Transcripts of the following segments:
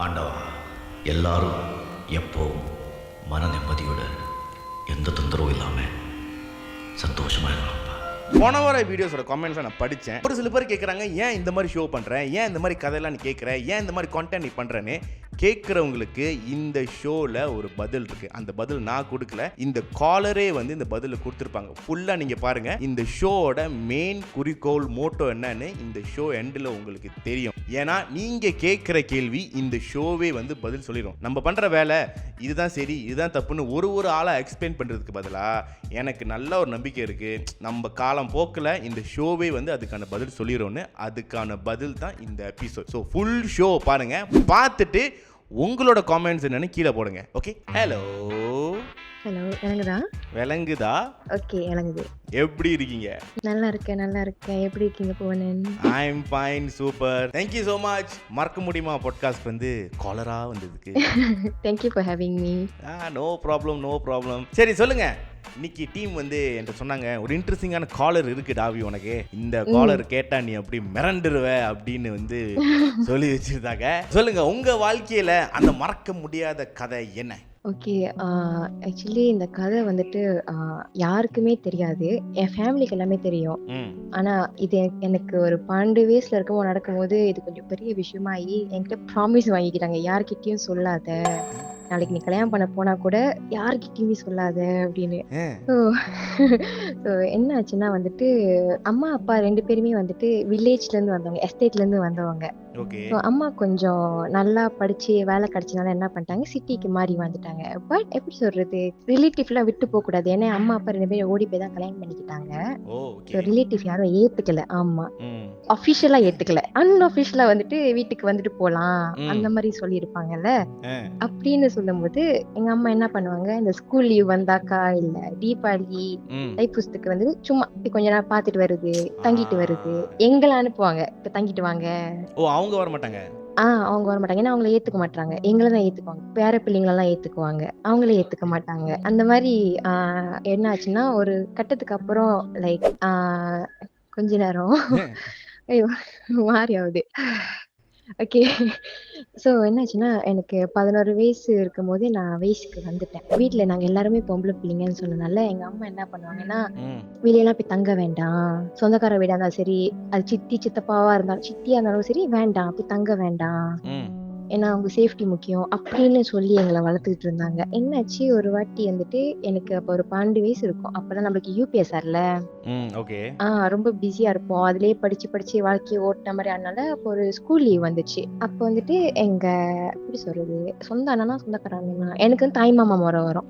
ஆண்டவா, எல்லாரும் எப்போவும் மன நிம்மதியோட எந்த தொந்தரவும் இல்லாமல் சந்தோஷமாக இருக்கலாம்ப்பா. போன வார வீடியோஸோட கமெண்ட்ஸை நான் படித்தேன். ஒரு சில பேர் கேட்குறாங்க, ஏன் இந்த மாதிரி ஷோ பண்ணுறேன், ஏன் இந்த மாதிரி கதையெல்லாம் நீ கேட்குற, ஏன் இந்த மாதிரி கான்டென்ட் நீ பண்ணுறேன்னு கேட்குறவங்களுக்கு இந்த ஷோவில் ஒரு பதில் இருக்குது. அந்த பதில் நான் கொடுக்கல, இந்த காலரே வந்து இந்த பதிலை கொடுத்துருப்பாங்க. ஃபுல்லாக நீங்கள் பாருங்கள். இந்த ஷோவோட மெயின் குறிக்கோள் மோட்டோ என்னன்னு இந்த ஷோ எண்டில் உங்களுக்கு தெரியும். ஏன்னா நீங்கள் கேட்குற கேள்வி இந்த ஷோவே வந்து பதில் சொல்லிடும். நம்ம பண்ணுற வேலை இதுதான் சரி இதுதான் தப்புன்னு ஒரு ஆளாக எக்ஸ்பிளைன் பண்ணுறதுக்கு பதிலாக எனக்கு நல்ல ஒரு நம்பிக்கை இருக்குது, நம்ம காலம் போக்கில் இந்த ஷோவே வந்து அதுக்கான பதில் சொல்லிடும்னு. அதுக்கான பதில் தான் இந்த எபிசோட். ஸோ ஃபுல் ஷோ பாருங்கள், பார்த்துட்டு உங்களோட காமெண்ட்ஸ் என்னன்னு கீழே போடுங்க. ஓகே. ஹலோ விளங்குதா? விளங்குதா? ஓகே, விளங்குது. எப்படி இருக்கீங்க? நல்லா இருக்கேன். எப்படி இருக்கீங்க Bhuvanan? I am fine, super, thank you so much. மறக்க முடியுமா பாட்காஸ்ட் வந்து காலரா வந்ததுக்கு? Thank you for having me. No problem. சரி சொல்லுங்க, இன்னைக்கு டீம் வந்து என்கிட்ட சொன்னாங்க ஒரு இன்ட்ரெஸ்டிங்கான காலர் இருக்கு டாவி உனக்கு, இந்த காலர் கேட்டா நீ அப்படி மிரண்டுருவ அப்படின்னு வந்து சொல்லி வச்சிருந்தாங்க. சொல்லுங்க, உங்க வாழ்க்கையில அந்த மறக்க முடியாத கதை என்ன? ஓகே, ஆக்சுவலி இந்த கதை வந்துட்டு யாருக்குமே தெரியாது. என் ஃபேமிலிக்கு எல்லாமே தெரியும். ஆனால் இது எனக்கு ஒரு 12 வயசுல இருக்கும்போது நடக்கும்போது இது கொஞ்சம் பெரிய விஷயமாயி என்கிட்ட ப்ராமிஸ் வாங்கிக்கிட்டாங்க, யார்கிட்டயும் சொல்லாத, நாளைக்கு நீ கல்யாணம் பண்ண போனா கூட யார்கிட்டயுமே சொல்லாத அப்படின்னு. ஸோ என்ன ஆச்சுன்னா வந்துட்டு அம்மா அப்பா 2 பேருமே வந்துட்டு வில்லேஜ்ல இருந்து வந்தவங்க, எஸ்டேட்ல இருந்து வந்தவங்க. அம்மா கொஞ்சம் நல்லா படிச்சு வேலை கிடைச்சனால என்ன பண்ணிட்டாங்க, சிட்டிக்கு மாறி வந்துட்டாங்க. பட் எப்படி சொல்றது, ரிலேட்டிவ்லாம் விட்டு போக கூடாது. ஏன்னா அம்மா அப்பா 2 பேரும் ஓடி போய் தான் கல்யாணம் பண்ணிக்கிட்டாங்க. ரிலேட்டிவ் யாரும் ஏத்துக்கல. ஆமா, அபிஷியலா ஏத்துக்கல, அன்அபிஷியலா வந்துட்டு வீட்டுக்கு வந்துட்டு போலாம் அந்த மாதிரி சொல்லி இருப்பாங்கல்ல. அப்படின்னு சொல்லும்போது எங்க அம்மா என்ன பண்ணுவாங்க, இந்த ஸ்கூல் லீவ் வந்தாக்கா இல்ல தீபாவளி தைப்பூசத்துக்கு வந்து சும்மா கொஞ்ச நேரம் பாத்துட்டு வருது, தங்கிட்டு வருது, எங்களை அனுப்புவாங்க, இப்ப தங்கிட்டு வாங்க. அவங்க வர மாட்டாங்க. அவங்க வர மாட்டாங்க, ஏன்னா அவங்கள ஏத்துக்க மாட்டாங்க. எங்களதான் ஏத்துக்குவாங்க, பேர பிள்ளைங்களெல்லாம் ஏத்துக்குவாங்க, அவங்களே ஏத்துக்க மாட்டாங்க. அந்த மாதிரி என்ன ஆச்சுன்னா ஒரு கட்டத்துக்கு அப்புறம் லைக் கொஞ்ச நேரம் ஐயோ மாறி ஆகுது. ஓகே, ஸோ என்னாச்சுன்னா எனக்கு 11 வயசு இருக்கும் போதே நான் வயசுக்கு வந்துட்டேன். வீட்டில் நாங்கள் எல்லாருமே பொம்பளை பிள்ளைங்கன்னு சொன்னதுனால எங்கள் அம்மா என்ன பண்ணுவாங்கன்னா, வெளியெல்லாம் போய் தங்க வேண்டாம், சொந்தக்கார வீடாக இருந்தாலும் சரி, அது சித்தி சித்தப்பாவா இருந்தாலும் சித்தியா இருந்தாலும் சரி, வேண்டாம் போய் தங்க வேண்டாம், ஏன்னா அவங்க சேஃப்டி முக்கியம் அப்படின்னு சொல்லி எங்களை வளர்த்துக்கிட்டு இருந்தாங்க. என்னாச்சு, ஒரு வாட்டி வந்துட்டு எனக்கு அப்போ ஒரு 12 வயசு இருக்கும். அப்பதான் நம்மளுக்கு யூபிஎஸ்ஆர்ல ரொம்ப பிஸியா இருப்போம், அதுலயே படிச்சு வாழ்க்கையை ஓட்டின மாதிரி. அதனால அப்போ ஒரு ஸ்கூல் லீவ் வந்துச்சு. அப்போ வந்துட்டு எங்க எப்படி சொல்றது, சொந்த அண்ணனா சொந்தக்கார அண்ணனா, எனக்கு வந்து தாய் மாமா முறை வரும்.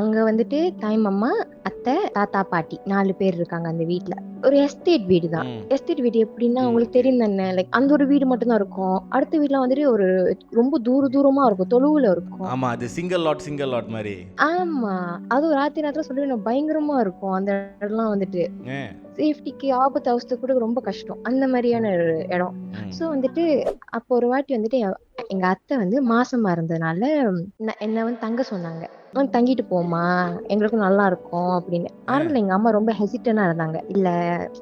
அங்க வந்துட்டு தாய் மாமா, அத்தை, தாத்தா, பாட்டி 4 பேர் இருக்காங்க அந்த வீட்டுல. ஒரு எஸ்டேட் வீடு தான். எஸ்டேட் வீடு எப்படின்னா உங்களுக்கு தெரியும் தானே, லைக் அந்த ஒரு வீடு மட்டும் தான் இருக்கும். அடுத்த வீட்டுல வந்துட்டு ஒரு ரொம்ப தூரமா இருக்கும், தொழுவுல இருக்கும். ஆமா, அது சிங்கிள் லாட் மாதிரி. ஆமா, அது ராத்திரி நேரத்துல சொல்லி பயங்கரமா இருக்கும். அந்த இடம்லாம் வந்துட்டு சேஃப்டிக்கு ஆபத்து அவஸ்தை கூட ரொம்ப கஷ்டம், அந்த மாதிரியான ஒரு இடம். ஸோ வந்துட்டு அப்போ ஒரு வாட்டி வந்துட்டு எங்க அத்தை வந்து மாசமா இருந்ததுனால என்ன வந்து தங்க சொன்னாங்க. தங்கிட்டு போமா, எங்களுக்கும் நல்லா இருக்கும் அப்படின்னு. ஆனாலும் எங்க அம்மா ரொம்ப ஹெசிட்டனா இருந்தாங்க, இல்ல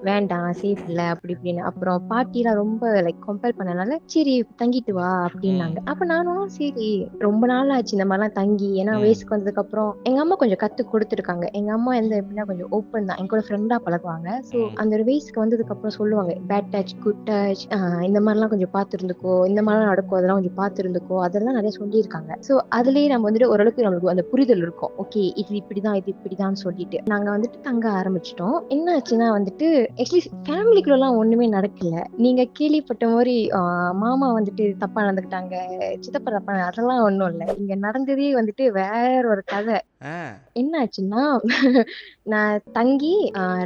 வேண்டாம் சேஃப் இல்ல அப்படி இப்படின்னு. அப்புறம் பாட்டிலாம் ரொம்ப லைக் கம்பேர் பண்ணனால சரி தங்கிட்டு வா அப்படின்னாங்க. அப்ப நானும் சரி, ரொம்ப நாள் ஆச்சு இந்த மாதிரிலாம் தங்கி, ஏன்னா வயசுக்கு வந்ததுக்கு அப்புறம் எங்க அம்மா கொஞ்சம் கத்து கொடுத்துருக்காங்க. எங்க அம்மா எப்படின்னா கொஞ்சம் ஓப்பன் தான், எங்க கூட ஃப்ரெண்டா பழகுவாங்க. ஸோ அந்த ஒரு வயசுக்கு வந்ததுக்கு அப்புறம் சொல்லுவாங்க, பேட் டச் குட் டச், இந்த மாதிரிலாம் கொஞ்சம் பார்த்து இருந்துக்கோ, இந்த மாதிரிலாம் நடக்கும் அதெல்லாம் கொஞ்சம் பார்த்து இருந்துக்கோ, அதெல்லாம் நிறைய சொல்லியிருக்காங்க. ஸோ அதுலயே நம்ம வந்துட்டு ஓரளவுக்கு நம்மளுக்கு அந்த புரிதல் இருக்கும். ஓகே, இது இப்படிதான் சொல்லிட்டு நாங்க வந்துட்டு தங்க ஆரம்பிச்சிட்டோம். என்ன ஆச்சுன்னா வந்துட்டு ஆக்சுவலி ஃபேமிலிக்குள்ள எல்லாம் ஒண்ணுமே நடக்கல. நீங்க கேள்விப்பட்ட மாதிரி மாமா வந்துட்டு தப்பா நடந்துக்கிட்டாங்க, சித்தப்பா தப்பா, அதெல்லாம் ஒண்ணும் இல்லை. இங்க நடந்ததே வந்துட்டு வேற ஒரு கதை. என்ன ஆச்சுன்னா நான் தங்கி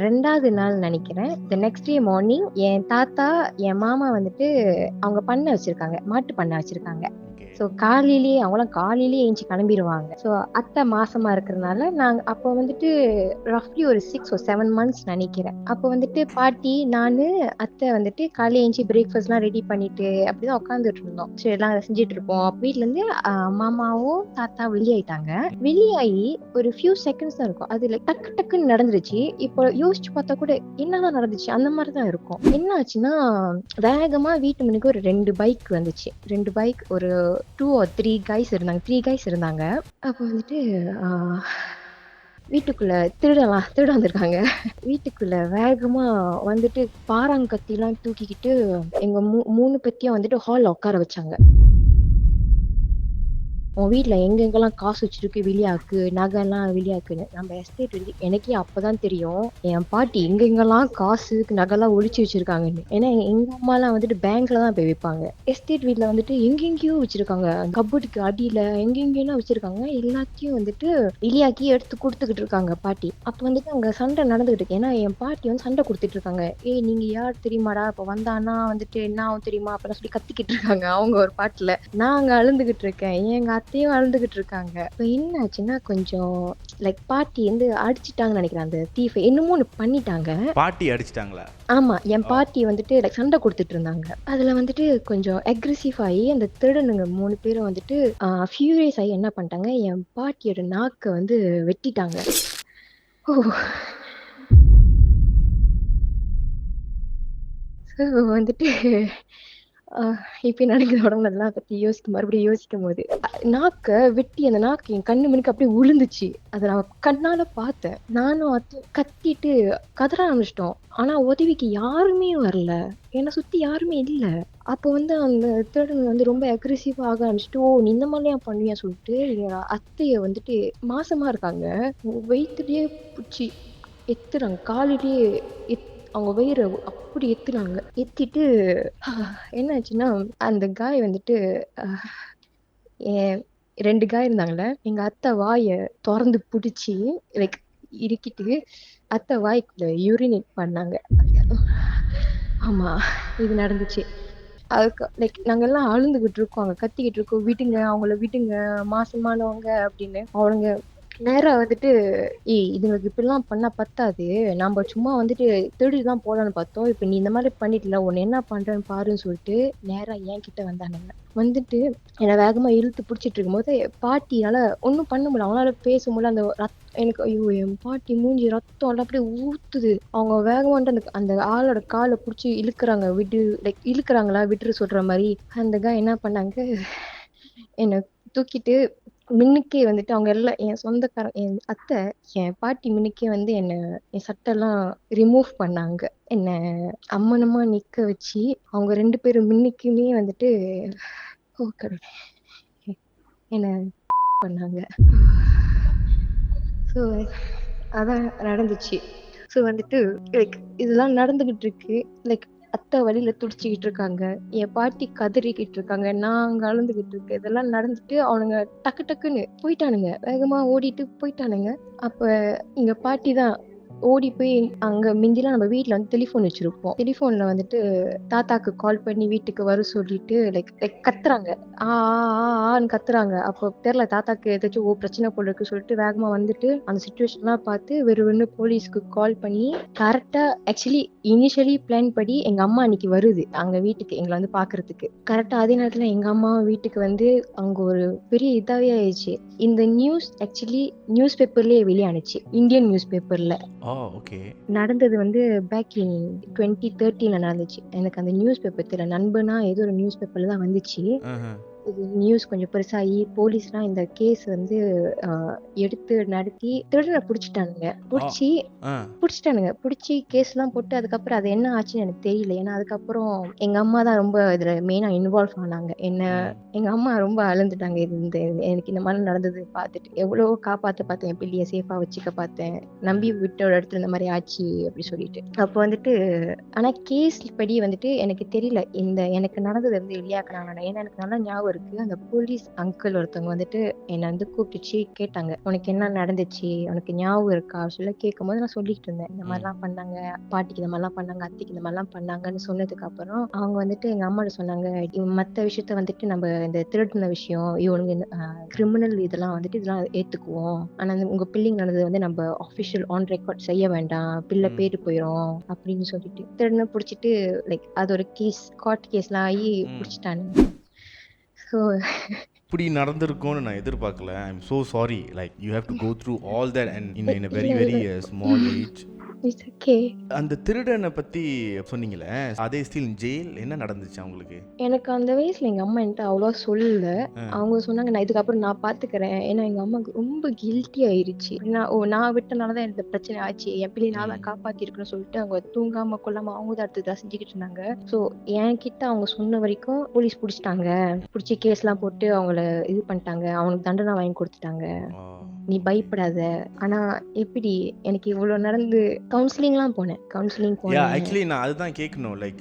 2வது நாள் நினைக்கிறேன், தி நெக்ஸ்ட் டே மார்னிங் என் தாத்தா என் மாமா வந்துட்டு அவங்க பண்ணை வச்சிருக்காங்க, மாட்டு பண்ணை வச்சிருக்காங்க. ஸோ ஸோ காலையிலேயே அவங்களாம் காலையிலேயே எழுந்துச்சு கிளம்பிடுவாங்க. ஸோ அத்தை மாசமா இருக்கிறதுனால நாங்கள் அப்போ வந்துட்டு ரஃப்லி ஒரு 6 or 7 months நினைக்கிறேன். அப்போ வந்துட்டு பாட்டி நானு அத்தை வந்துட்டு காலையில எழுந்துச்சு பிரேக்ஃபாஸ்ட்லாம் ரெடி பண்ணிட்டு அப்படிதான் உட்காந்துட்டு இருந்தோம். சரி எல்லாம் செஞ்சுட்டு இருப்போம். வீட்டுல இருந்து மாமாவும் தாத்தா வெளியாயிட்டாங்க. வெளியாகி ஒரு ஃபியூ செகண்ட்ஸ் தான் இருக்கும். அதுல டக்கு டக்குன்னு நடந்துருச்சு. இப்போ யோசிச்சு பார்த்தா கூட என்னதான் நடந்துச்சு அந்த மாதிரி தான் இருக்கும். என்ன ஆச்சுன்னா வேகமா வீட்டு முன்னுக்கு ஒரு 2 பைக் வந்துச்சு. 2 பைக் ஒரு 2 or 3 guys இருந்தாங்க. 3 guys இருந்தாங்க. அப்போ வந்துட்டு வீட்டுக்குள்ள திருட வந்திருக்காங்க. வீட்டுக்குள்ள வேகமா வந்துட்டு பாறாங்கத்திலாம் தூக்கிக்கிட்டு எங்க 3 பேத்தையும் வந்துட்டு ஹால்ல உட்கார வச்சாங்க. உன் வீட்ல எங்கெங்கெல்லாம் காசு வச்சிருக்கு வெளியாக்கு, நகைலாம் வெளியாக்குன்னு. நம்ம எஸ்டேட் எனக்கே அப்பதான் தெரியும் என் பாட்டி எங்கெங்கெல்லாம் காசு நகைலாம் ஒளிச்சு வச்சிருக்காங்கன்னு. ஏன்னா எங்க அம்மாலாம் வந்துட்டு பேங்க்ல தான் போய் வைப்பாங்க. எஸ்டேட் வீட்ல வந்துட்டு எங்கெங்கேயோ வச்சிருக்காங்க. கப்போர்டுக்கு அடியில எங்கெங்கெல்லாம் வச்சிருக்காங்க. எல்லாத்தையும் வந்துட்டு வெளியாக்கி எடுத்து கொடுத்துக்கிட்டு இருக்காங்க பாட்டி. அப்ப வந்துட்டு அங்க சண்டை நடந்துகிட்டு இருக்கு. ஏன்னா என் பாட்டி வந்து சண்டை கொடுத்துட்டு இருக்காங்க. ஏய் நீங்க யார் தெரியுமாடா, இப்ப வந்தானா வந்துட்டு என்ன ஆகும் தெரியுமா அப்பெல்லாம் சொல்லி கத்திக்கிட்டு இருக்காங்க அவங்க ஒரு பாட்டுல. நான் அங்க அழுந்துகிட்டு இருக்கேன். எங்க அத்தையும் அழுந்துகிட்டு இருக்காங்க. இப்ப என்ன ஆச்சுன்னா கொஞ்சம் லைக் பாட்டி வந்து அடிச்சிட்டாங்கன்னு நினைக்கிறேன். அந்த தீஃபை என்னமோ ஒண்ணு பண்ணிட்டாங்க. பாட்டி அடிச்சிட்டாங்களா? ஆமா, என் பாட்டி வந்துட்டு லைக் சண்டை கொடுத்துட்டு இருந்தாங்க. அதுல வந்துட்டு கொஞ்சம் அக்ரெசிவ் ஆகி அந்த திருடனுங்க 3 பேரும் வந்துட்டு ஃபியூரியஸ் ஆகி என்ன பண்ணிட்டாங்க, என் பாட்டியோட நாக்கை வந்து வெட்டிட்டாங்க. ஓ ஸோ வந்துட்டு இப்ப நடக்குது உடம்புலாம் பத்தி மறுபடியும் யோசிக்கும் போது நாக்க வெட்டி அந்த நாக்கு என் கண்ணு மணிக்கு அப்படியே விழுந்துச்சு. அதை நான் கண்ணால பார்த்தேன். நானும் கத்திட்டு கதற ஆரம்பிச்சிட்டோம். ஆனா உதவிக்கு யாருமே வரல. என்னை சுத்தி யாருமே இல்ல. அப்போ வந்து அந்த திருடன் வந்து ரொம்ப அக்ரெசிவா ஆக ஆரம்பிச்சுட்டு, ஓ நீ இந்த மாதிரிலாம் பண்ணுவியா சொல்லிட்டு எங்க அத்தைய வந்துட்டு மாசமா இருக்காங்க. வயிற்றுலயே பிடிச்சி எத்துறாங்க. காலிலேயே அவங்க வயிறு அப்படி எத்துனாங்க. எத்திட்டு என்ன ஆச்சுன்னா அந்த காய் வந்துட்டு என் 2 காய் இருந்தாங்கல்ல, எங்க அத்தை வாயை திறந்து பிடிச்சி லைக் இறுக்கிட்டு அத்தை வாய்க்குள்ள யூரினேட் பண்ணாங்க. ஆமா, இது நடந்துச்சு. அதுக்கு லைக் நாங்கெல்லாம் அழுந்துகிட்டு இருக்கோம், அங்க கத்திக்கிட்டு இருக்கோம், விடுங்க அவங்கள விடுங்க மாசமானவங்க அப்படின்னு. அவங்க நேரா வந்துட்டு இதுங்களுக்கு இப்படிலாம் பண்ணா பத்தாது, நம்ம சும்மா வந்துட்டு திருடிதான் போலான்னு பார்த்தோம், இப்ப நீ இந்த மாதிரி பண்ணிட்டுல உன்னை என்ன பண்றேன்னு பாருன்னு சொல்லிட்டு நேரா என் கிட்ட வந்தானுங்க. வந்துட்டு என்னை வேகமா இழுத்து பிடிச்சிட்டு இருக்கும்போது பாட்டியால ஒன்றும் பண்ண முடியல. அவங்களால பேச முடியல. அந்த எனக்கு ஐயோ என் பாட்டி மூஞ்சி ரத்தம் எல்லாம் அப்படியே ஊத்துது. அவங்க வேகமா வந்துட்டு அந்த ஆளோட காலை பிடிச்சி இழுக்கிறாங்க. லைக் இழுக்கிறாங்களா விட்டுரு சொல்ற மாதிரி. அந்த என்ன பண்ணாங்க, என்னை தூக்கிட்டு மின்னுக்கே வந்துட்டு அவங்க எல்லாம் என் சொந்தக்காரன் என் அத்தை என் பாட்டி மின்னுக்கே வந்து என் சட்டெல்லாம் ரிமூவ் பண்ணாங்க. என்ன அம்மனமா நிக்க வச்சு அவங்க 2 பேரும் மின்னுக்குமே வந்துட்டு என்ன பண்ணாங்க. ஸோ அதான் நடந்துச்சு. ஸோ வந்துட்டு லைக் இதெல்லாம் நடந்துகிட்டு இருக்கு. லைக் அத்தை வழியில துடிச்சுக்கிட்டு இருக்காங்க, என் பாட்டி கதறிக்கிட்டு இருக்காங்க, நான் அங்க அழுந்துகிட்டு இருக்கேன். இதெல்லாம் நடந்துட்டு அவனுங்க டக்கு டக்குன்னு போயிட்டானுங்க. வேகமா ஓடிட்டு போயிட்டானுங்க. அப்ப எங்க பாட்டி தான் ஓடி போய் அங்க மிஞ்சிலாம் நம்ம வீட்டுல வந்து டெலிஃபோன் வச்சிருப்போம். டெலிஃபோன்ல வந்துட்டு தாத்தாக்கு கால் பண்ணி வீட்டுக்கு வர சொல்லிட்டு லைக் லைக் கத்துறாங்க. ஆன்னு கத்துறாங்க. அப்போ தெரியல தாத்தாக்கு ஏதாச்சும் பிரச்சனை போல இருக்கு சொல்லிட்டு வேகமா வந்துட்டு அந்த சுச்சுவேஷன்லாம் பார்த்து வெறும் போலீஸ்க்கு கால் பண்ணி கரெக்டா ஆக்சுவலி இனிஷியலி பிளான் படி எங்க அம்மா அன்னைக்கு வருது அங்க வீட்டுக்கு எங்களை வந்து பாக்குறதுக்கு. கரெக்டா அதே நேரத்துல எங்க அம்மா வீட்டுக்கு வந்து அங்க ஒரு பெரிய இதாவே ஆயிடுச்சு. இந்த நியூஸ் ஆக்சுவலி நியூஸ் பேப்பர்லயே வெளியானுச்சு, இந்தியன் நியூஸ் பேப்பர்ல. நடந்தது வந்து பேக் இன் 2013 நடந்துச்சு. எனக்கு அந்த நியூஸ் பேப்பர் தெரியல, நண்பனா ஏதோ ஒரு நியூஸ் பேப்பர்ல தான் வந்துச்சு. இது நியூஸ் கொஞ்சம் பெருசாகி போலீஸ்லாம் இந்த கேஸ் வந்து எடுத்து நடத்தி திருடனை பிடிச்சி கேஸ் எல்லாம் போட்டு அதுக்கப்புறம் அது என்ன ஆச்சுன்னு எனக்கு தெரியல. ஏன்னா அதுக்கப்புறம் எங்க அம்மா தான் ரொம்ப இதுல மெயினா இன்வால்வ் ஆனாங்க. எங்க அம்மா ரொம்ப அழுந்துட்டாங்க. எனக்கு இந்த மாதிரி நடந்தது பார்த்துட்டு எவ்வளவோ காப்பாத்த பார்த்தேன், என் பிள்ளைய சேஃபா வச்சுக்க பார்த்தேன், நம்பி விட்ட இடத்துல இந்த மாதிரி ஆச்சு அப்படி சொல்லிட்டு. அப்போ வந்துட்டு ஆனா கேஸ் படி வந்துட்டு எனக்கு தெரியல எனக்கு நடந்தது வந்து இல்லையாக்குனாங்க. ஏன்னா எனக்கு நல்லா ஞாபகம் இருக்கு. அந்த போலீஸ் அங்கிள் ஒருத்தவங்க வந்துட்டு என்னை வந்து கூப்பிட்டுச்சு கேட்டாங்க, உனக்கு என்ன நடந்துச்சு, உனக்கு ஞாபகம் இருக்கா சொல்ல கேட்கும்போது நான் சொல்லிட்டு இருந்தேன், இந்த மாதிரிலாம் பண்ணாங்க, பாட்டிக்கு இந்த மாதிரிலாம் பண்ணாங்க, அத்தைக்கு இந்த மாதிரிலாம் பண்ணாங்கன்னு சொன்னதுக்கு அப்புறம் அவங்க வந்துட்டு எங்க அம்மாட்ட சொன்னாங்க, மற்ற விஷயத்த வந்துட்டு நம்ம இந்த திருடின விஷயம் இவனுங்க கிரிமினல் இதெல்லாம் வந்துட்டு இதெல்லாம் ஏத்துக்குவோம், ஆனா உங்க பிள்ளைங்க நடந்தது வந்து நம்ம ஆஃபிஷியல் ஆன் ரெக்கார்ட் செய்ய வேண்டாம், பிள்ளை பேரு போயிடும் அப்படின்னு சொல்லிட்டு திருடனை பிடிச்சிட்டு லைக் அது ஒரு கேஸ் கோர்ட் கேஸ்லாம் ஆகி பிடிச்சிட்டானுங்க. ஸோ இப்படி நடந்திருக்கும்னு நான் எதிர்பார்க்கல. I am so sorry. Like you have to go through all that and in a very very small age. It's okay. அந்த திருடனை பத்தி சொன்னீங்களே, அதே ஸ்டில் ஜெயில் என்ன நடந்துச்சு அவங்களுக்கு? எனக்கு அந்த வயசுல எங்க அம்மா என்கிட்ட அவ்வளவா சொல்லல. அவங்க சொன்னாங்க நான் இதுக்கப்புறம் நான் பாத்துக்கிறேன். ஏன்னா எங்க அம்மாவுக்கு ரொம்ப கில்ட்டி ஆயிருச்சு. நான் விட்டனாலதான் இந்த பிரச்சனை ஆச்சு, என் பிள்ளை நான் தான் காப்பாத்தி இருக்கணும்னு சொல்லிட்டு அவங்க தூங்காம கொள்ளாம அவங்க தான் அடுத்ததா செஞ்சுக்கிட்டு இருந்தாங்க. ஸோ என்கிட்ட அவங்க சொன்ன வரைக்கும் போலீஸ் பிடிச்சிட்டாங்க, பிடிச்சி கேஸ் எல்லாம் போட்டு அவங்கள இது பண்ணிட்டாங்க, அவனுக்கு தண்டனை வாங்கி கொடுத்துட்டாங்க, நீ பயப்படாத. ஆனா எப்படி எனக்கு இவ்வளவு நடந்து கவுன்சிலிங்லாம் போனேன். ஆக்சுவலி நான் அதுதான் கேட்கணும். Like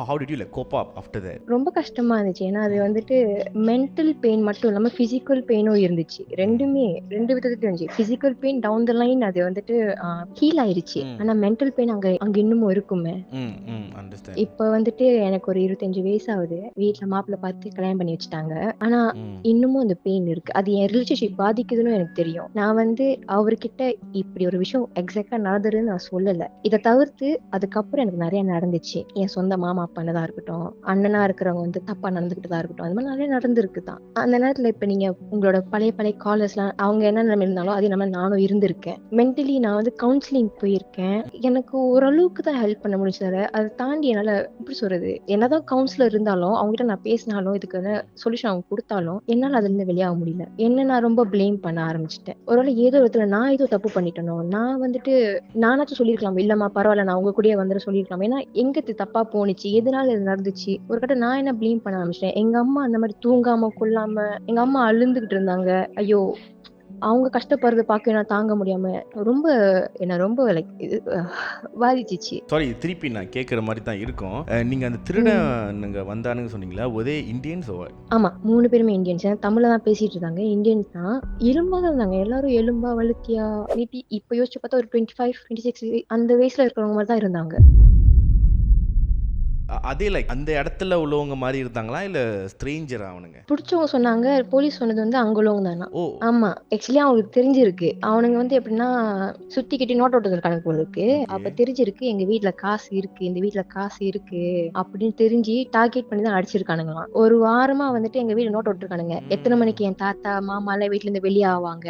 how did you like cope up after that? ரொம்ப கஷ்டமா இருந்துச்சு. ஏன்னா அது வந்துட்டு மென்டல் பெயின் மட்டும் இல்லாம பிசிக்கல் பெயினும் இருந்துச்சு. ரெண்டுமே ரெண்டு விதத்துல இருந்துச்சு. Physical pain down the line அது வந்துட்டு ஹீல் ஆயிருச்சு. ஆனா மென்டல் பெயின் அங்க இன்னமும் இருக்குமே. இப்ப வந்துட்டு எனக்கு ஒரு 25 வயசு ஆகுது. வீட்டுல மாப்பிள்ளை பார்த்து கல்யாணம் பண்ணி வச்சுட்டாங்க. ஆனா இன்னமும் அந்த பெயின் இருக்கு. அது என் ரிலேஷன்ஷிப் பாதிக்குதுன்னு எனக்கு தெரியும். நான் வந்து அவர்கிட்ட இப்படி ஒரு விஷயம் எக்ஸாக்டா நடந்துருன்னு நான் சொல்லல. இதை தவிர்த்து அதுக்கப்புறம் எனக்கு நிறைய நடந்துச்சு. என் சொந்த மாமா பண்ணதா இருக்கட்டும், அண்ணனா இருக்கிறவங்க வந்து தப்பா நடந்துகிட்டதா இருக்கட்டும், அது மாதிரி நிறைய நடந்திருக்குதான். அந்த நேரத்துல இப்ப நீங்க உங்களோட பழைய காலர்ஸ் எல்லாம் அவங்க என்ன நிலைமை இருந்தாலும் அதே நம்ம நானும் இருந்திருக்கேன். மென்டலி நான் வந்து கவுன்சிலிங் போயிருக்கேன். எனக்கு ஓரளவுக்கு தான் ஹெல்ப் பண்ண முடிஞ்சது. அதை தாண்டி என்னால எப்படி சொல்றது, என்னதான் கவுன்சிலர் இருந்தாலும் அவங்ககிட்ட நான் பேசினாலும் இதுக்கு சொல்யூஷன் அவங்க கொடுத்தாலும் என்னால அதுல இருந்து வெளியாக முடியல. என்ன நான் ரொம்ப பிளேம் பண்ண ஆரம்பிச்சிட்டேன். ஒருவேளை ஏதோ இடத்துல நான் ஏதோ தப்பு பண்ணிட்டேனோ, நான் வந்துட்டு நானாச்சும் சொல்லியிருக்கலாம், இல்லம்மா பரவாயில்ல நான் உங்க கூடயே வந்துட சொல்லியிருக்கலாம். ஏன்னா எங்க தப்பா போனிச்சு, எதனால இது நடந்துச்சு, ஒரு கட்ட நான் என்ன பிளேம் பண்ண ஆரம்பிச்சிட்டேன். எங்க அம்மா அந்த மாதிரி தூங்காம கொள்ளாம எங்க அம்மா அழுந்துகிட்டு இருந்தாங்க. ஐயோ அவங்க கஷ்டப்படுறது பார்க்க நான் தாங்க முடியாம என்ன ரொம்ப லைக் பாதிச்சிச்சு. சாரி, திருப்பி நான் கேட்குற மாதிரி தான் இருக்கும். நீங்க அந்த திருடனுங்க வந்தானுங்க சொன்னீங்களா, ஒரே இந்தியன்ஸ்? ஆமா, 3 பேருமே இந்தியன்ஸ். தமிழ்ல தான் பேசிட்டு இருந்தாங்க. இந்தியன்ஸ் தான். எலும்பா தான் இருந்தாங்க எல்லாரும். எலும்பா வழுத்தியா மேபி இப்ப யோசிச்சு பார்த்தா ஒரு 25 26 அந்த வயசுல இருக்கிறவங்க மாதிரி தான் இருந்தாங்க. அதே லைக் அந்த இடத்துல உள்ளவங்க மாதிரி இருந்தாங்களா இல்ல ஸ்ட்ரேஞ்சரா அவனுங்க? பிடிச்சவங்க சொன்னாங்க. போலீஸ் சொன்னது வந்து அங்க உள்ளவங்க தானா. ஆமா, ஆக்சுவலி அவங்களுக்கு தெரிஞ்சிருக்கு. அவனுங்க வந்து எப்படின்னா சுத்தி கட்டி நோட் விட்டுருக்காங்க போல இருக்கு. அப்ப தெரிஞ்சிருக்கு எங்க வீட்டுல காசு இருக்கு, இந்த வீட்டுல காசு இருக்கு அப்படின்னு தெரிஞ்சு டார்கெட் பண்ணி தான் அடிச்சிருக்கானுங்களாம். ஒரு வாரமா வந்துட்டு எங்க வீடு நோட் விட்டுருக்கானுங்க. எத்தனை மணிக்கு என் தாத்தா மாமா எல்லாம் வீட்டுல இருந்து வெளியே ஆவாங்க,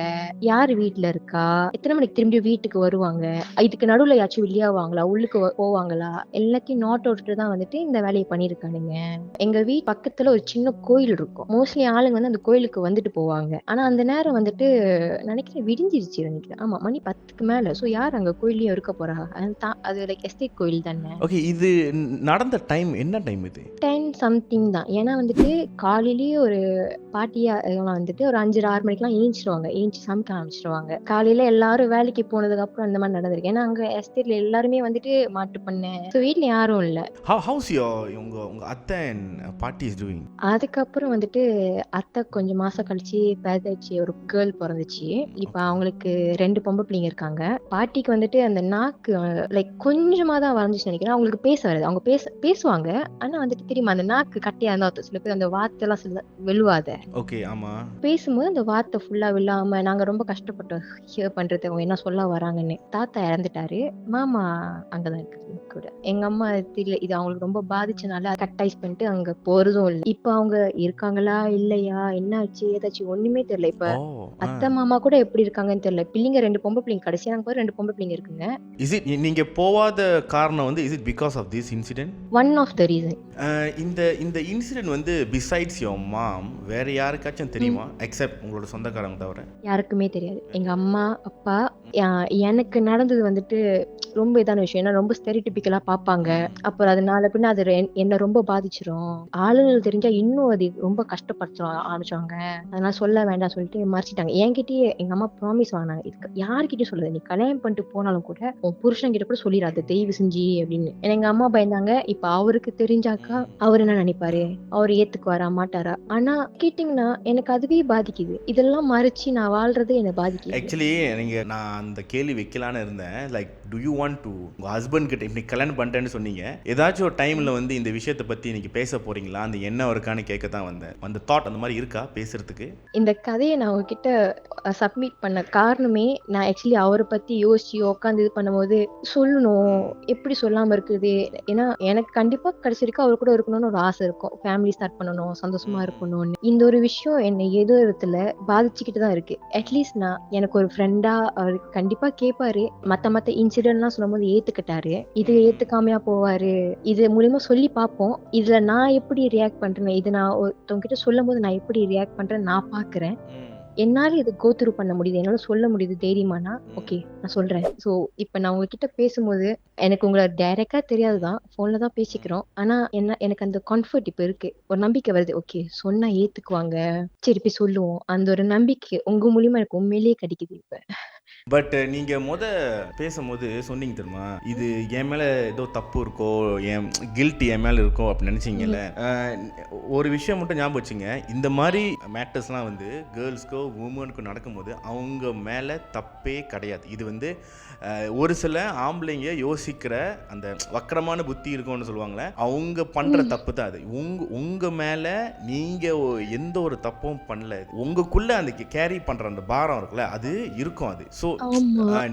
யாரு வீட்டுல இருக்கா, எத்தனை மணிக்கு திரும்பி வீட்டுக்கு வருவாங்க, இதுக்கு நடுவுல யாச்சும் வெளியாவாங்களா, உள்ளுக்கு போவாங்களா, எல்லாத்தையும் நோட் விட்டுட்டு தான் வந்துட்டு இந்த வேலையை பண்ணிருக்கானுங்க. எங்க வீட்டு பக்கத்துல ஒரு சின்ன கோயில் இருக்கும். மோஸ்ட்லி ஆளுங்க வந்து அந்த கோயிலுக்கு வந்துட்டு போவாங்க. ஆனா அந்த நேரம் வந்துட்டு நினைக்கிறேன் விடிஞ்சிருச்சு நினைக்கிறேன். ஆமா, மணி 10க்கு மேல. சோ யார் அங்க கோயிலையும் இருக்க போறா? அது லைக் எஸ்டேட் கோயில் தானே. ஓகே, இது நடந்த டைம் என்ன டைம்? இது 10 சம்திங் தான். ஏன்னா வந்துட்டு காலையிலேயே ஒரு பாட்டியா வந்துட்டு ஒரு 5-6 மணிக்கெல்லாம் ஏஞ்சி சமைக்க ஆரம்பிச்சிருவாங்க. காலையில எல்லாரும் வேலைக்கு போனதுக்கு அப்புறம் அந்த மாதிரி நடந்திருக்கு. ஏன்னா அங்க எஸ்டேட்ல எல்லாருமே வந்துட்டு மாட்டு பண்ண. வீட்டுல யாரும் இல்ல. உங்க அத்தை பாட்டி இஸ் டூயிங்? அதுக்கப்புறம் வந்துட்டு அத்தை கொஞ்சம் மாசம் கழிச்சு பேதாச்சு, ஒரு கேர்ள் பிறந்துச்சு. இப்ப அவங்களுக்கு 2 பொம்பளை பிள்ளைங்க இருக்காங்க. பாட்டிக்கு வந்துட்டு அந்த நாக்கு லைக் கொஞ்சமா தான் வளர்ந்துச்சு நினைக்கிறேன். அவங்களுக்கு பேச வருது. அவங்க பேசுவாங்க. ஆனா வந்துட்டு தெரியுமா அந்த நாக்கு கட்டியா இருந்தா சில பேர் அந்த வார்த்தை எல்லாம் சில வெளுவாத. ஓகே, ஆமா. பேசும்போது அந்த வார்த்தை ஃபுல்லா விழாம நாங்க ரொம்ப கஷ்டப்பட்டோம் ஹியர் பண்றது, அவங்க என்ன சொல்ல வராங்கன்னு. தாத்தா இறந்துட்டாரு. மாமா அங்கதான் இருக்கு கூட. எங்க அம்மா தெரியல, இது அவங்களுக்கு ரொம்ப பாதிச்சனால கட்டைஸ் பண்ணிட்டு அங்க போறதும் இல்லை. இப்ப அவங்க இருக்காங்களா இல்லையா, என்ன ஆச்சு ஏதாச்சும் ஒண்ணுமே தெரியல. இப்ப அத்தை மாமா கூட எப்படி இருக்காங்கன்னு தெரியல. பிள்ளைங்க 2 பொம்பளை பிள்ளைங்க, கடைசியா நாங்க 2 பொம்பளை பிள்ளைங்க இருக்குங்க. இஸ் இட் நீங்க போவாத காரணம் வந்து is it because of this incident? One of the reason. இந்த இன்சிடென்ட் வந்து பிசைட்ஸ் யுவர் மாம் வேற யாருக்காச்சும் தெரியுமா? எக்ஸெப்ட் உங்களோட சொந்தக்காரங்க தவிர யாருக்குமே தெரியாது. எங்க அம்மா அப்பா எனக்கு நடந்தது வந்துட்டு ரொம்ப இதான விஷயம். ஏன்னா ரொம்ப ஸ்டெரிடிபிக்கலா பாப்பாங்க. அப்புறம் அதனால பின்ன அது என்ன ரொம்ப பாதிச்சிரும். ஆளுநர் தெரிஞ்சா இன்னும் அது ரொம்ப கஷ்டப்படுத்தும் ஆரம்பிச்சாங்க. அதனால சொல்ல வேண்டாம் சொல்லிட்டு மறைச்சிட்டாங்க. என்கிட்டயே எங்க அம்மா ப்ராமிஸ் வாங்கினாங்க, இதுக்கு யார்கிட்டயும் சொல்லாது, நீ கல்யாணம் பண்ணிட்டு போனாலும் கூட உன் புருஷன் கிட்ட கூட சொல்லிடாது தயவு செஞ்சு அப்படின்னு. எங்க அம்மா பயந்தாங்க. இப்ப அவருக்கு தெரிஞ்சாக்கா அவர் அவர் என்ன நினைப்பாரு, அவர் ஏத்துக்குவாரா மாட்டாரா? ஆனா கேட்டீங்கன்னா எனக்கு அதுவே பாதிக்குது. இதெல்லாம் மறைச்சு நான் வாழ்றது என்ன பாதிக்குது. ஆக்சுவலி நான் அந்த கேள்வி வைக்கலான்னு இருந்தேன். Like to you want to உங்க ஹஸ்பண்ட் கிட்ட இப்படி கல்யாணம் பண்ணிட்டேன்னு சொன்னீங்க, ஏதாச்சும் ஒரு டைம்ல வந்து இந்த விஷயத்தை பத்தி இன்னைக்கு பேச போறீங்களா, அந்த எண்ணம் இருக்கான்னு கேட்க தான் வந்தேன். அந்த தாட் அந்த மாதிரி இருக்கா பேசுறதுக்கு? இந்த கதையை நான் உங்ககிட்ட சப்மிட் பண்ண காரணமே, நான் ஆக்சுவலி அவரை பத்தி யோசிச்சு உட்காந்து இது பண்ணும்போது சொல்லணும், எப்படி சொல்லாம இருக்குது. ஏன்னா எனக்கு கண்டிப்பா கடைசி வரைக்கும் அவர் கூட இருக்கணும்னு ஒரு ஆசை இருக்கும். ஃபேமிலி ஸ்டார்ட் பண்ணணும், சந்தோஷமா இருக்கணும்னு. இந்த ஒரு விஷயம் என்னை ஏதோ விதத்துல பாதிச்சுக்கிட்டு தான் இருக்கு. அட்லீஸ்ட் நான் எனக்கு ஒரு ஃப்ரெண்டா அவர் கண்டிப்பா கேட்பாரு. மத்த இன்சிடென்ட்லாம் சொல்லும்போது ஏத்துக்கிட்டாரு. இது ஏத்துக்காமையா போவாரு. இது மூலியமா சொல்லி பார்ப்போம். இதுல நான் எப்படி ரியாக்ட் பண்றேன், இது நான் ஒருத்தவங்க கிட்ட சொல்லும் போது நான் எப்படி ரியாக்ட் பண்றேன் நான் பாக்குறேன். என்னால இது கோ த்ரூ பண்ண முடியுது, என்னால சொல்ல முடியுது தைரியமானா ஓகே நான் சொல்றேன். ஸோ இப்போ நான் உங்ககிட்ட பேசும்போது எனக்கு உங்களை டைரக்டா தெரியாதுதான், போன்ல தான் பேசிக்கிறோம். ஆனா எனக்கு அந்த கம்ஃபர்ட் இப்போ இருக்கு, ஒரு நம்பிக்கை வருது. ஓகே சொன்னா ஏத்துக்குவாங்க, சரி போய் சொல்லுவோம். அந்த ஒரு நம்பிக்கை உங்க மூலியமா எனக்கு உண்மையிலேயே கிடைக்குது இப்ப. பட் நீங்கள் பேசும்போது சொன்னீங்க தெரியுமா, இது என் மேலே ஏதோ தப்பு இருக்கோ, என் கில்ட் என் மேலே இருக்கோ அப்படின்னு நினச்சிங்கல்ல. ஒரு விஷயம் மட்டும் ஞாபகம் வச்சுங்க, இந்த மாதிரி மேட்டர்ஸ்லாம் வந்து கேர்ள்ஸ்க்கோ உமனுக்கோ நடக்கும்போது அவங்க மேலே தப்பே கிடையாது. இது வந்து ஒரு சில ஆம்பளைங்க யோசிக்கிற அந்த வக்கரமான புத்தி இருக்கும்னு சொல்லுவாங்களே, அவங்க பண்ணுற தப்பு தான் அது. உங்கள் மேலே நீங்கள் எந்த ஒரு தப்பும் பண்ணல, உங்களுக்குள்ளே அந்த கேரி பண்ணுற அந்த பாரம் இருக்குல்ல, அது இருக்கும் அது. ஸோ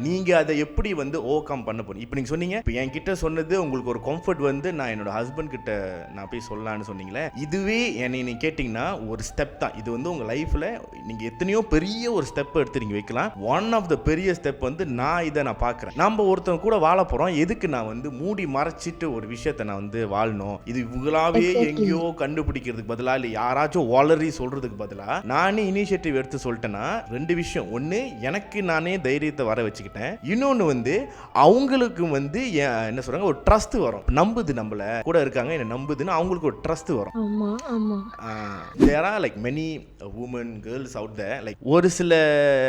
நீங்கள் அதை எப்படி வந்து ஓவர் கம் பண்ண போறீங்க? இப்போ நீங்கள் சொன்னீங்க, இப்போ என்கிட்ட சொன்னது உங்களுக்கு ஒரு கம்ஃபர்ட் வந்து நான் என்னோட ஹஸ்பண்ட் கிட்ட நான் போய் சொல்லலான்னு சொன்னீங்களே, இதுவே என்னை நீங்கள் கேட்டிங்கன்னா ஒரு ஸ்டெப் தான். இது வந்து உங்கள் லைஃப்பில் நீங்கள் எத்தனையோ பெரிய ஒரு ஸ்டெப் எடுத்து நீங்கள் வைக்கலாம். ஒன் ஆஃப் த பெரிய ஸ்டெப் வந்து இதை நான் பார்க்குறேன். நம்ம ஒருத்தவங்க கூட வாழ போகிறோம், எதுக்கு நான் வந்து மூடி மறைச்சிட்டு ஒரு விஷயத்தை நான் வந்து வாழணும்? இது இவங்களாவே எங்கேயோ கண்டுபிடிக்கிறதுக்கு பதிலாக, இல்லை யாராச்சும் வாலரி சொல்கிறதுக்கு பதிலாக நானே இனிஷியேட்டிவ் எடுத்து சொல்லிட்டேன்னா ரெண்டு விஷயம். ஒன்று, எனக்கு நானே தைரியத்தை வர வச்சுக்கிட்டேன். இன்னொன்று வந்து அவங்களுக்கு வந்து என்ன சொல்கிறாங்க, ஒரு ட்ரஸ்ட் வரும். நம்புது, நம்மளை கூட இருக்காங்க, என்ன நம்புதுன்னு அவங்களுக்கு ஒரு ட்ரஸ்ட் வரும். There are like many women girls out there, like ஒரு சில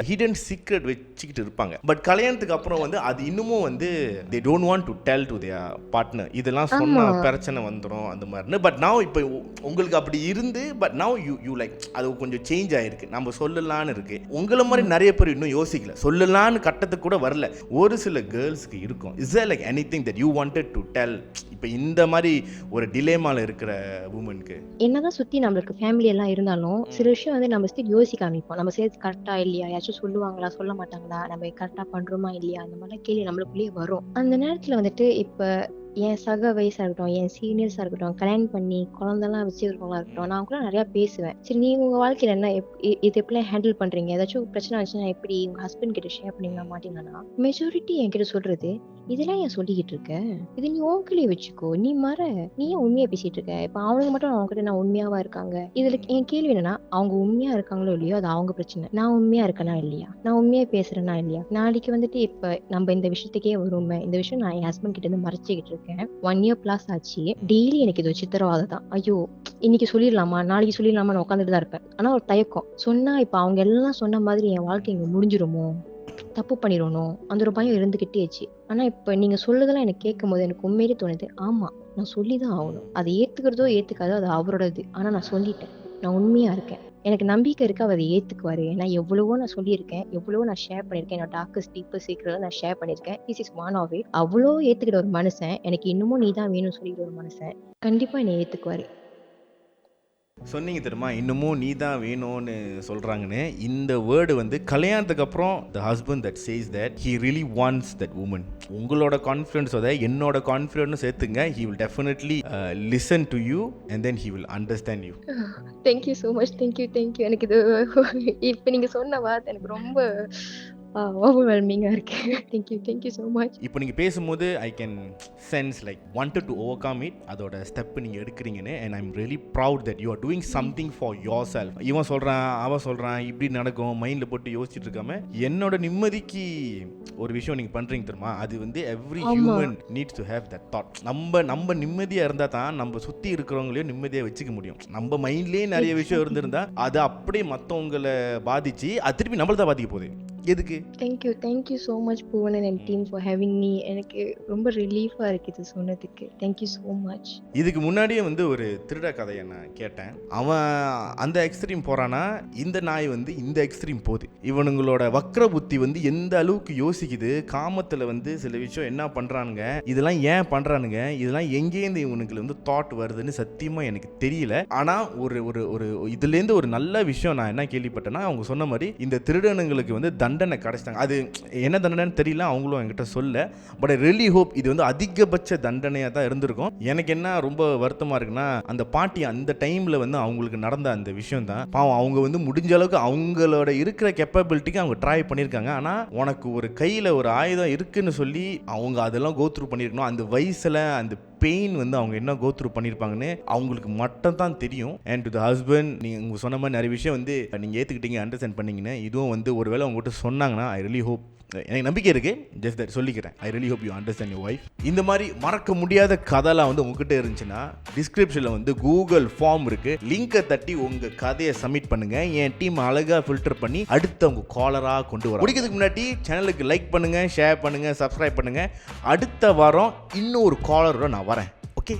hidden secret வச்சுக்கிட்டு இருப்பாங்க. பட் கல்யாணத்துக்கு அப்புறம் வந்து அது இன்னமும் வந்து they don't want to tell to their partner. இதெல்லாம் சொன்னா பிரச்சனை வந்துடும் அந்த மாதிரி. பட் now இப்போ உங்களுக்கு அப்படி இருந்து, பட் now you like அது கொஞ்சம் சேஞ்ச் ஆயிருக்கு, நம்ம சொல்லலான்னு இருக்கு. உங்களை மாதிரி நிறைய பேர் இன்னும் யோசிக்கல, சொல்லலான்னு கட்டத்துக்கு கூட வரல. ஒரு சில கேர்ள்ஸ்க்கு இருக்கும். Is there like anything that you wanted to tell இப்போ இந்த மாதிரி ஒரு டிலேமால இருக்கிற வுமனுக்கு? என்னதான் சுத்தி நம்மளுக்கு ஃபேமிலி எல்லாம் இருந்தாலும் சில விஷயம் வந்து நம்ம ஸ்டில் யோசிக்க ஆரம்பிப்போம். நம்ம செய்யறது கரெக்டா இல்லையா, யாச்சும் சொல்லுவாங்களா சொல்ல மாட்டாங்களா, நம்ம கரெக்டா பண்றோமா இல்லையா, அந்த மாதிரிலாம் கேள்வி நம்மளுக்குள்ளேயே வரும். அந்த நேரத்துல வந்துட்டு இப்ப என் சக வயசா இருக்கட்டும், என் சீனியர்ஸா இருக்கட்டும், கல்யாணம் பண்ணி குழந்தைலாம் வச்சுருக்கவங்களா இருக்கட்டும், நான் கூட நிறைய பேசுவேன். சரி நீங்க உங்க வாழ்க்கையில என்ன இது எப்படிலாம் ஹேண்டில் பண்றீங்க, ஏதாச்சும் பிரச்சனை வந்துச்சுன்னா எப்படி உங்க ஹஸ்பண்ட் கிட்ட ஷேர் பண்ணீங்களா மாட்டீங்கன்னா, மெஜாரிட்டி என்கிட்ட சொல்றது இதெல்லாம் ஏன் சொல்லிக்கிட்டு இருக்க, இது நீ உன்கிட்டயே வச்சுக்கோ, நீ நீ ஏன் உண்மையா பேசிட்டு இருக்க. இப்ப அவனுக்கு மட்டும் அவங்ககிட்ட நான் உண்மையாவா இருக்காங்க. இதுல என் கேள்வி என்னன்னா, அவங்க உண்மையா இருக்காங்களோ இல்லையோ அது அவங்க பிரச்சனை. நான் உண்மையா இருக்கேனா இல்லையா, நான் உண்மையா பேசுறேனா இல்லையா. நாளைக்கு வந்துட்டு இப்ப நம்ம இந்த விஷயத்துக்கே வருமே, இந்த விஷயம் நான் என் ஹஸ்பண்ட் கிட்ட இருந்து மறைச்சிக்கிட்டு இருக்கேன், 1 year plus ஆச்சு. டெய்லி எனக்கு இது சித்திரவாதம் தான். ஐயோ இன்னைக்கு சொல்லிடலாமா நாளைக்கு சொல்லிடலாமா நான் உட்காந்துட்டு தான் இருப்பேன். ஆனா ஒரு தயக்கம், சொன்னா இப்ப அவங்க எல்லாம் சொன்ன மாதிரி என் வாழ்க்கை இங்க முடிஞ்சிருமோ, தப்பு பண்ணிடணும், அந்த ஒரு பயம் இருந்துகிட்டேச்சு. ஆனா இப்ப நீங்க சொல்றதெல்லாம் எனக்கு கேட்கும் போது எனக்கு உண்மையிலே தோணுது, ஆமா நான் சொல்லிதான் ஆகணும். அதை ஏத்துக்கிறதோ ஏத்துக்காதோ அது அவரோடது. ஆனா நான் சொல்லிட்டேன், நான் உண்மையா இருக்கேன், எனக்கு நம்பிக்கை இருக்கு அவர் ஏத்துக்குவாரு. ஏன்னா எவ்வளவோ நான் சொல்லியிருக்கேன், எவ்வளவோ நான் ஷேர் பண்ணிருக்கேன், என்னோட டார்க்கஸ்ட் டீப்பஸ்ட் சீக்ரெட்லாம் நான் ஷேர் பண்ணிருக்கேன். This is one of it. அவ்வளோ ஏத்துக்கிற ஒரு மனுஷன், எனக்கு இன்னமும் நீ தான் வேணும்னு சொல்லிக்கிற ஒரு மனுஷன் கண்டிப்பா என்னை ஏத்துக்குவாரு. சொன்னீங்க தெரியுமா, இன்னமும் நீ தான் வேணும்னு சொல்கிறாங்கன்னு. இந்த வேர்டு வந்து கல்யாணத்துக்கு அப்புறம் the husband that says that he really wants that woman. உங்களோட கான்ஃபிடன்ஸ் அதை என்னோட கான்ஃபிடன்ஸ் சேர்த்துங்க. he will definitely listen to you and then he will understand you. Thank you so much. Thank you. எனக்கு இது இப்போ நீங்க சொன்ன வார்த்தை எனக்கு ரொம்ப ஓவர்வெல்மிங்கா இருக்கு. Thank you so much. இப்போ நீங்க பேசும்போது I can sense like wanted to overcome it. அதோட ஸ்டெப் நீங்க எடுக்கிறீங்கன்னு, and I'm really proud that you are doing something for yourself. இவன் சொல்றான் அவன் சொல்றான் இப்படி நடக்கும் மைண்ட்ல போட்டு யோசிச்சுட்டு இருக்காம என்னோட நிம்மதிக்கு ஒரு விஷயம் நீங்க பண்றீங்க தெரியுமா, அது வந்து every human needs to have that thought. நம்ம நிம்மதியா இருந்தா தான் நம்ம சுத்தி இருக்கிறவங்களையும் நிம்மதியா வச்சுக்க முடியும். நம்ம மைண்ட்லயே நிறைய விஷயம் இருந்திருந்தா அது அப்படியே மற்றவங்களை பாதிச்சு அது திருப்பி நம்மள தான் பாதிக்க போகுது. எதுக்கு? Thank you so much Bhuvanan and team for having me. எனக்கு ரொம்ப ரிலீஃபாக இருக்குது சொன்னதுக்கு. Thank you so much. இதுக்கு முன்னாடியே வந்து ஒரு திருட கதையை நான் கேட்டேன். அவன் அந்த எக்ஸ்ட்ரீம் போகிறானா, இந்த நாய் வந்து இந்த எக்ஸ்ட்ரீம் போகுது. இவனுங்களோட வக்ர புத்தி வந்து எந்த அளவுக்கு யோசிக்குது, காமத்தில் வந்து சில விஷயம் என்ன பண்ணுறானுங்க, இதெல்லாம் ஏன் பண்ணுறானுங்க, இதெல்லாம் எங்கேருந்து இவனுக்கு வந்து தாட் வருதுன்னு சத்தியமாக எனக்கு தெரியல. ஆனால் ஒரு ஒரு ஒரு இதுலேருந்து ஒரு நல்ல விஷயம் நான் என்ன கேள்விப்பட்டேன்னா, அவங்க சொன்ன மாதிரி இந்த திருடனுங்களுக்கு வந்து தண்டனை கிடைச்சிட்டாங்க. அது என்ன தண்டனைன்னு தெரியல, அவங்களும் என்கிட்ட சொல்ல. பட் ஐ ரியலி ஹோப் இது வந்து அதிகபட்ச தண்டனையாக தான் இருந்திருக்கும். எனக்கு என்ன ரொம்ப வருத்தமாக இருக்குன்னா, அந்த பாட்டி அந்த டைமில் வந்து அவங்களுக்கு நடந்த அந்த விஷயம் தான் பாவம். அவங்க வந்து முடிஞ்ச அளவுக்கு அவங்களோட இருக்கிற கேப்பபிலிட்டிக்கு அவங்க ட்ரை பண்ணியிருக்காங்க. ஆனால் உனக்கு ஒரு கையில் ஒரு ஆயுதம் இருக்குன்னு சொல்லி அவங்க அதெல்லாம் கோத்ரூ பண்ணியிருக்கணும். அந்த வயசில் அந்த பெயின் வந்து அவங்க என்ன கோத்ரூ பண்ணியிருப்பாங்கன்னு அவங்களுக்கு மட்டும் தான் தெரியும். அண்ட் டு த ஹஸ்பண்ட், நீங்கள் சொன்ன மாதிரி நிறைய விஷயம் வந்து நீங்கள் ஏற்றுக்கிட்டீங்க, அண்டர்ஸ்டாண்ட் பண்ணீங்கன்னு. இதுவும் வந்து ஒருவேளை உங்கள்கிட்ட சொன்னாங்கன்னா ஐ ரியலி ஹோப், எனக்கு நம்பிக்கை இருக்கு, ஜஸ்ட் தட் சொல்லிக்கிறேன். I really hope you understand your wife. இந்த மாதிரி மறக்க முடியாத கதைலாம் வந்து உங்ககிட்ட இருந்துச்சுன்னா டிஸ்கிரிப்ஷனில் வந்து கூகுள் ஃபார்ம் இருக்கு, லிங்கை தட்டி உங்க கதையை சப்மிட் பண்ணுங்க. என் டீம் அழகாக ஃபில்டர் பண்ணி அடுத்த உங்க காலராக கொண்டு வர. முடிக்கிறதுக்கு முன்னாடி சேனலுக்கு லைக் பண்ணுங்க, ஷேர் பண்ணுங்க, சப்ஸ்கிரைப் பண்ணுங்க. அடுத்த வாரம் இன்னும் ஒரு காலரோட நான் வரேன். ஓகே.